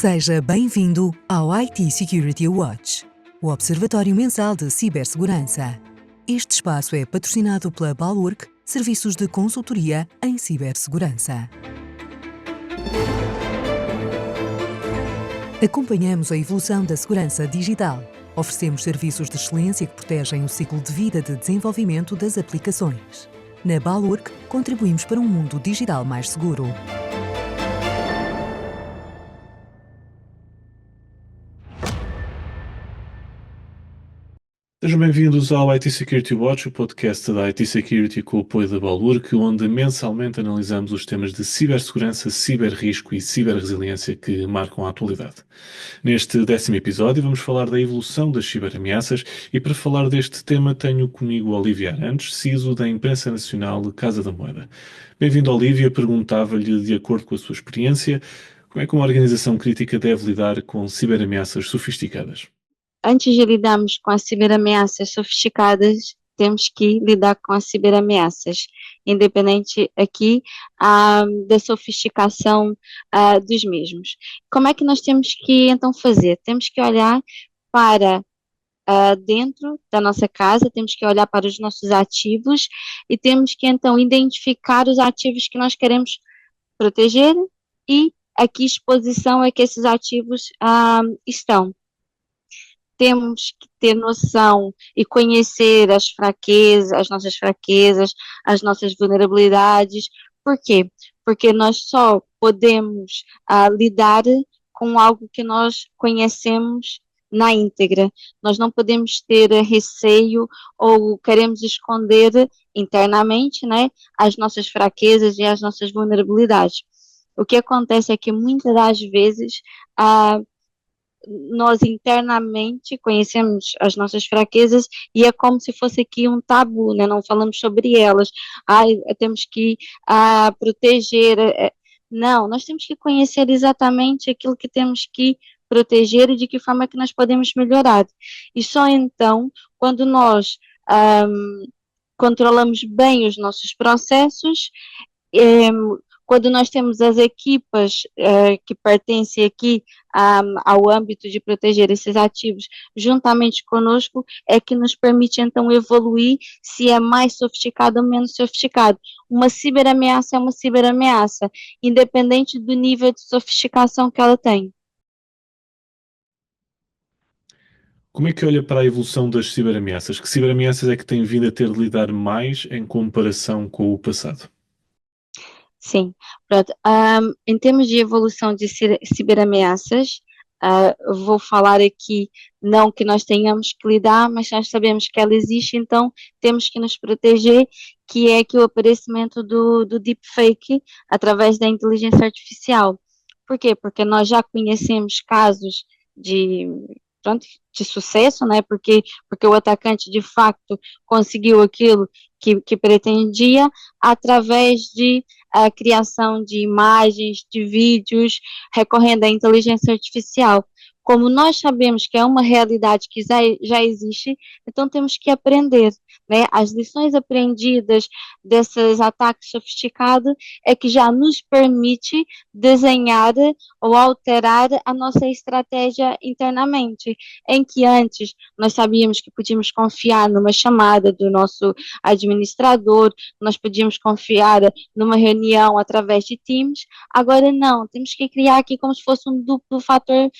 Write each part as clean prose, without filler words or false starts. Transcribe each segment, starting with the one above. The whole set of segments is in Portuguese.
Seja bem-vindo ao IT Security Watch, o observatório mensal de cibersegurança. Este espaço é patrocinado pela Balurk, serviços de consultoria em cibersegurança. Acompanhamos a evolução da segurança digital. Oferecemos serviços de excelência que protegem o ciclo de vida de desenvolvimento das aplicações. Na Balurk, contribuímos para um mundo digital mais seguro. Sejam bem-vindos ao IT Security Watch, o podcast da IT Security com o apoio da Balurk, onde mensalmente analisamos os temas de cibersegurança, ciberrisco e ciberresiliência que marcam a atualidade. Neste 10º episódio vamos falar da evolução das ciberameaças e para falar deste tema tenho comigo Olívia Arantes, CISO da Imprensa Nacional Casa da Moeda. Bem-vindo, Olívia. Perguntava-lhe, de acordo com a sua experiência, como é que uma organização crítica deve lidar com ciberameaças sofisticadas? Antes de lidarmos com as ciberameaças sofisticadas, temos que lidar com as ciberameaças, independente aqui da sofisticação dos mesmos. Como é que nós temos que, então, fazer? Temos que olhar para dentro da nossa casa, temos que olhar para os nossos ativos e temos que, então, identificar os ativos que nós queremos proteger e a que exposição é que esses ativos estão. Temos que ter noção e conhecer as fraquezas, as nossas vulnerabilidades. Por quê? Porque nós só podemos lidar com algo que nós conhecemos na íntegra. Nós não podemos ter receio ou queremos esconder internamente, né, as nossas fraquezas e as nossas vulnerabilidades. O que acontece é que muitas das vezes nós internamente conhecemos as nossas fraquezas e é como se fosse aqui um tabu, né? Não falamos sobre elas. Temos que proteger. Não, nós temos que conhecer exatamente aquilo que temos que proteger e de que forma que nós podemos melhorar. E só então, quando nós controlamos bem os nossos processos, quando nós temos as equipas que pertencem aqui ao âmbito de proteger esses ativos juntamente conosco, é que nos permite então evoluir se é mais sofisticado ou menos sofisticado. Uma ciberameaça é uma ciberameaça, independente do nível de sofisticação que ela tem. Como é que olha para a evolução das ciberameaças? Que ciberameaças é que tem vindo a ter de lidar mais em comparação com o passado? Sim, pronto. Em termos de evolução de ciberameaças, vou falar aqui, não que nós tenhamos que lidar, mas nós sabemos que ela existe, então temos que nos proteger, que é que o aparecimento do deepfake através da inteligência artificial. Por quê? Porque nós já conhecemos casos de sucesso, né? Porque o atacante de facto conseguiu aquilo que pretendia através de a criação de imagens, de vídeos, recorrendo à inteligência artificial. Como nós sabemos que é uma realidade que já existe, então temos que aprender, né? As lições aprendidas desses ataques sofisticados é que já nos permite desenhar ou alterar a nossa estratégia internamente, em que antes nós sabíamos que podíamos confiar numa chamada do nosso administrador, nós podíamos confiar numa reunião através de Teams, agora não, temos que criar aqui como se fosse um duplo fator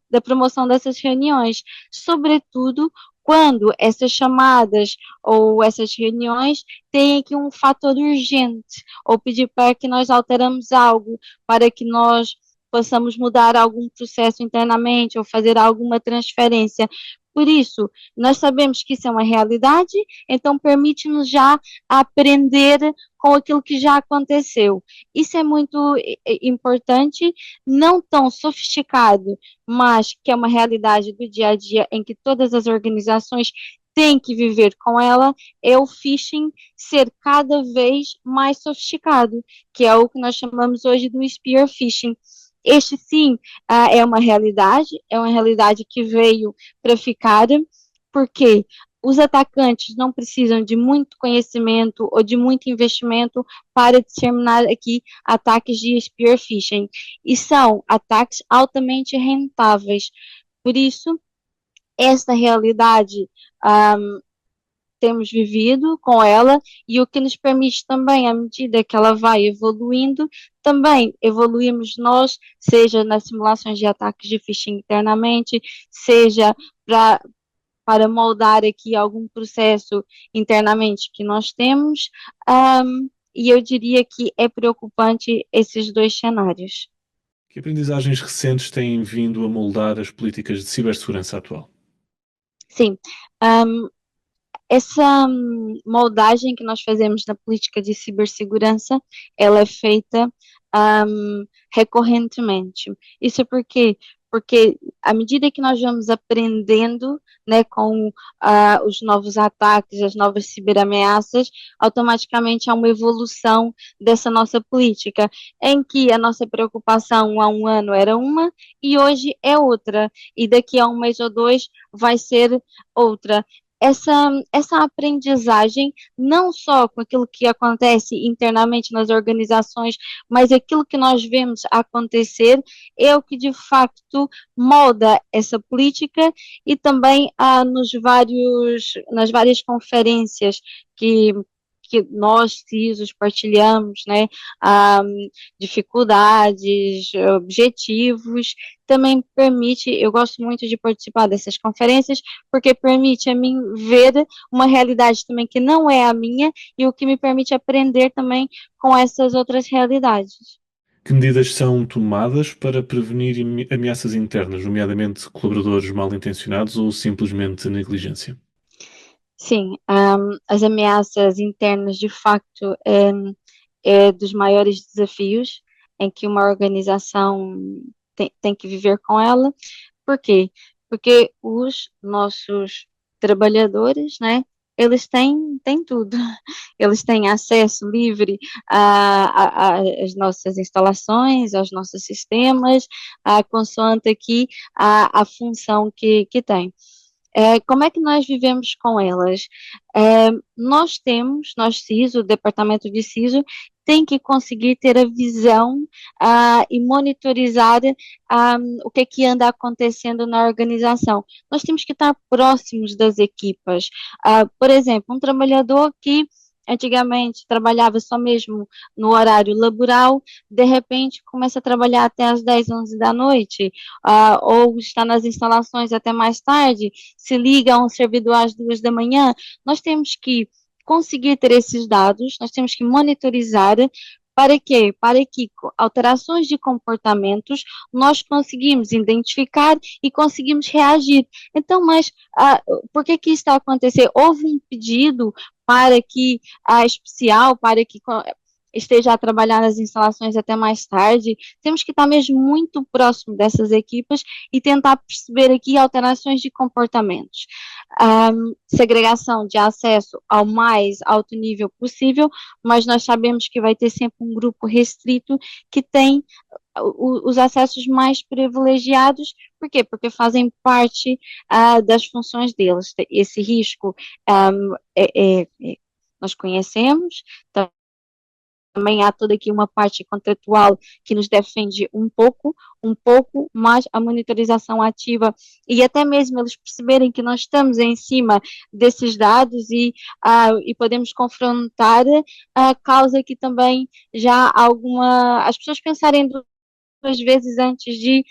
da promoção dessas reuniões, sobretudo quando essas chamadas ou essas reuniões têm aqui um fator urgente, ou pedir para que nós alteramos algo, para que nós possamos mudar algum processo internamente ou fazer alguma transferência. Por isso, nós sabemos que isso é uma realidade, então permite-nos já aprender com aquilo que já aconteceu. Isso é muito importante, não tão sofisticado, mas que é uma realidade do dia a dia em que todas as organizações têm que viver com ela, é o phishing ser cada vez mais sofisticado, que é o que nós chamamos hoje do spear phishing. Este sim é uma realidade que veio para ficar, porque os atacantes não precisam de muito conhecimento ou de muito investimento para determinar aqui ataques de spear phishing, e são ataques altamente rentáveis. Por isso, esta realidade temos vivido com ela, e o que nos permite também, à medida que ela vai evoluindo, também evoluímos nós, seja nas simulações de ataques de phishing internamente, seja para moldar aqui algum processo internamente que nós temos, e eu diria que é preocupante esses dois cenários. Que aprendizagens recentes têm vindo a moldar as políticas de cibersegurança atual? Sim, essa moldagem que nós fazemos na política de cibersegurança, ela é feita recorrentemente. Isso porque à medida que nós vamos aprendendo, né, com os novos ataques, as novas ciberameaças, automaticamente há uma evolução dessa nossa política, em que a nossa preocupação há um ano era uma e hoje é outra, e daqui a um mês ou dois vai ser outra. Essa aprendizagem, não só com aquilo que acontece internamente nas organizações, mas aquilo que nós vemos acontecer, é o que de facto molda essa política, e também nas várias conferências que nós, CISOs, partilhamos, né, dificuldades, objetivos, também permite, eu gosto muito de participar dessas conferências, porque permite a mim ver uma realidade também que não é a minha, e o que me permite aprender também com essas outras realidades. Que medidas são tomadas para prevenir ameaças internas, nomeadamente colaboradores mal intencionados ou simplesmente negligência? Sim, as ameaças internas, de facto, é dos maiores desafios em que uma organização tem que viver com ela. Por quê? Porque os nossos trabalhadores, né, eles têm tudo. Eles têm acesso livre às nossas instalações, aos nossos sistemas, consoante aqui a função que tem. Como é que nós vivemos com elas? Nós CISO, o departamento de CISO, tem que conseguir ter a visão e monitorizar o que anda acontecendo na organização. Nós temos que estar próximos das equipas. Por exemplo, um trabalhador que antigamente trabalhava só mesmo no horário laboral, de repente começa a trabalhar até às 10, 11 da noite, ou está nas instalações até mais tarde, se liga a um servidor às 2 da manhã. Nós temos que conseguir ter esses dados, nós temos que monitorizar. Para quê? Para que alterações de comportamentos nós conseguimos identificar e conseguimos reagir. Então, mas por que isso está acontecendo? Houve um pedido para que a especial, para que esteja a trabalhar nas instalações até mais tarde. Temos que estar mesmo muito próximo dessas equipas e tentar perceber aqui alterações de comportamentos. Segregação de acesso ao mais alto nível possível, mas nós sabemos que vai ter sempre um grupo restrito que tem os acessos mais privilegiados. Por quê? Porque fazem parte das funções deles. Esse risco nós conhecemos. Também há toda aqui uma parte contratual que nos defende um pouco, mas a monitorização ativa e até mesmo eles perceberem que nós estamos em cima desses dados e podemos confrontar, causa que também já as pessoas pensarem duas vezes antes de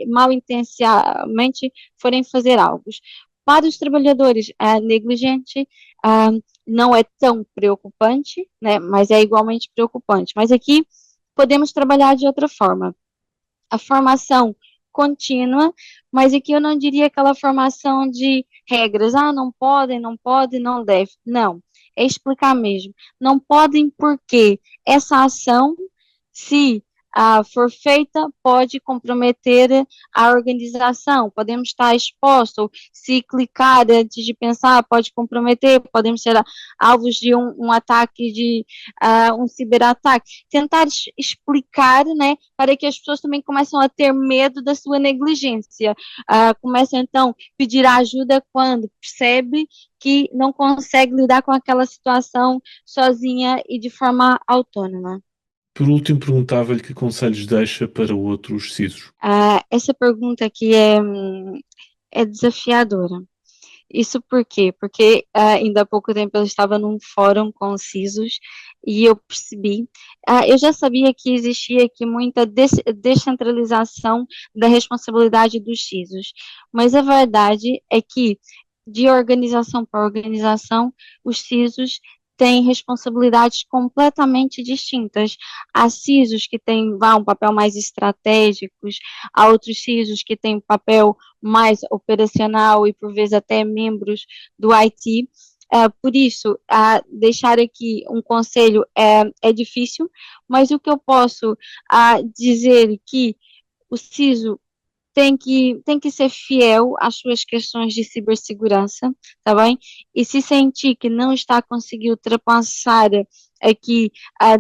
mal intencionadamente forem fazer algo. Para os trabalhadores negligentes, não é tão preocupante, né, mas é igualmente preocupante. Mas aqui podemos trabalhar de outra forma. A formação contínua, mas aqui eu não diria aquela formação de regras, não podem, não pode, não deve. Não, é explicar mesmo. Não podem porque essa ação, se for feita, pode comprometer a organização, podemos estar expostos, se clicar antes de pensar, pode comprometer, podemos ser alvos de um ataque, de um ciberataque. Tentar explicar, né, para que as pessoas também começam a ter medo da sua negligência. Começam, então, a pedir ajuda quando percebe que não consegue lidar com aquela situação sozinha e de forma autônoma. Por último, perguntava-lhe que conselhos deixa para outros CISOs. Essa pergunta aqui é desafiadora. Isso por quê? Porque ainda há pouco tempo eu estava num fórum com CISOs e eu percebi, eu já sabia que existia aqui muita descentralização da responsabilidade dos CISOs, mas a verdade é que de organização para organização, os CISOs têm responsabilidades completamente distintas. Há CISOs que têm um papel mais estratégico, há outros CISOs que têm um papel mais operacional e por vezes até membros do IT. Por isso, deixar aqui um conselho é difícil, mas o que eu posso dizer que o CISO tem que ser fiel às suas questões de cibersegurança, tá bem? E se sentir que não está a conseguir ultrapassar aqui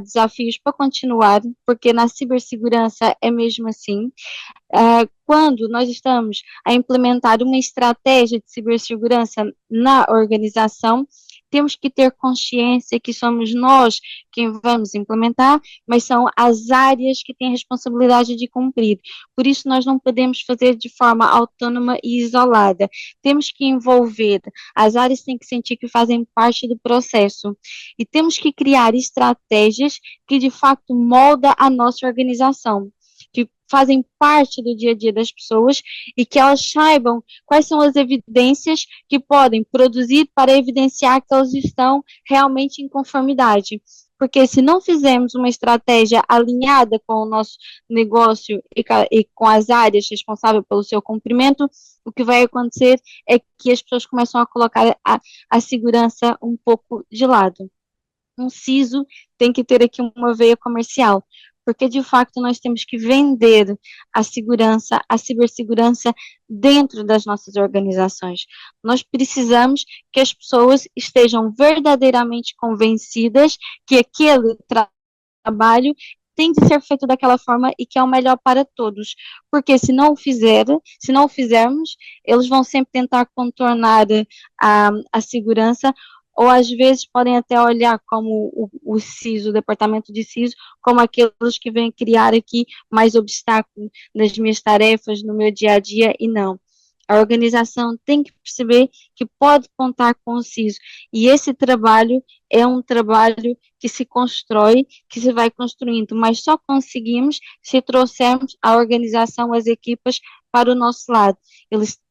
desafios para continuar, porque na cibersegurança é mesmo assim. Quando nós estamos a implementar uma estratégia de cibersegurança na organização, temos que ter consciência que somos nós quem vamos implementar, mas são as áreas que têm a responsabilidade de cumprir. Por isso, nós não podemos fazer de forma autônoma e isolada. Temos que envolver, as áreas têm que sentir que fazem parte do processo. E temos que criar estratégias que, de fato, moldam a nossa organização, que fazem parte do dia a dia das pessoas e que elas saibam quais são as evidências que podem produzir para evidenciar que elas estão realmente em conformidade. Porque se não fizermos uma estratégia alinhada com o nosso negócio e com as áreas responsáveis pelo seu cumprimento, o que vai acontecer é que as pessoas começam a colocar a segurança um pouco de lado. Um CISO tem que ter aqui uma veia comercial, porque de fato nós temos que vender a segurança, a cibersegurança dentro das nossas organizações. Nós precisamos que as pessoas estejam verdadeiramente convencidas que aquele trabalho tem de ser feito daquela forma e que é o melhor para todos, porque se não o fizermos, eles vão sempre tentar contornar a segurança, ou às vezes podem até olhar como o CISO, o departamento de CISO, como aqueles que vêm criar aqui mais obstáculos nas minhas tarefas, no meu dia a dia, e não. A organização tem que perceber que pode contar com o CISO, e esse trabalho é um trabalho que se constrói, que se vai construindo, mas só conseguimos se trouxermos a organização, as equipas para o nosso lado.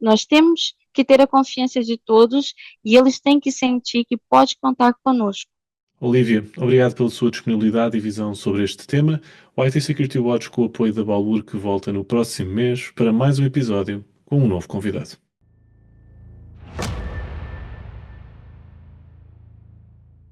Nós temos que ter a confiança de todos e eles têm que sentir que pode contar conosco. Olívia, obrigado pela sua disponibilidade e visão sobre este tema. O IT Security Watch, com o apoio da Balur, que volta no próximo mês para mais um episódio com um novo convidado.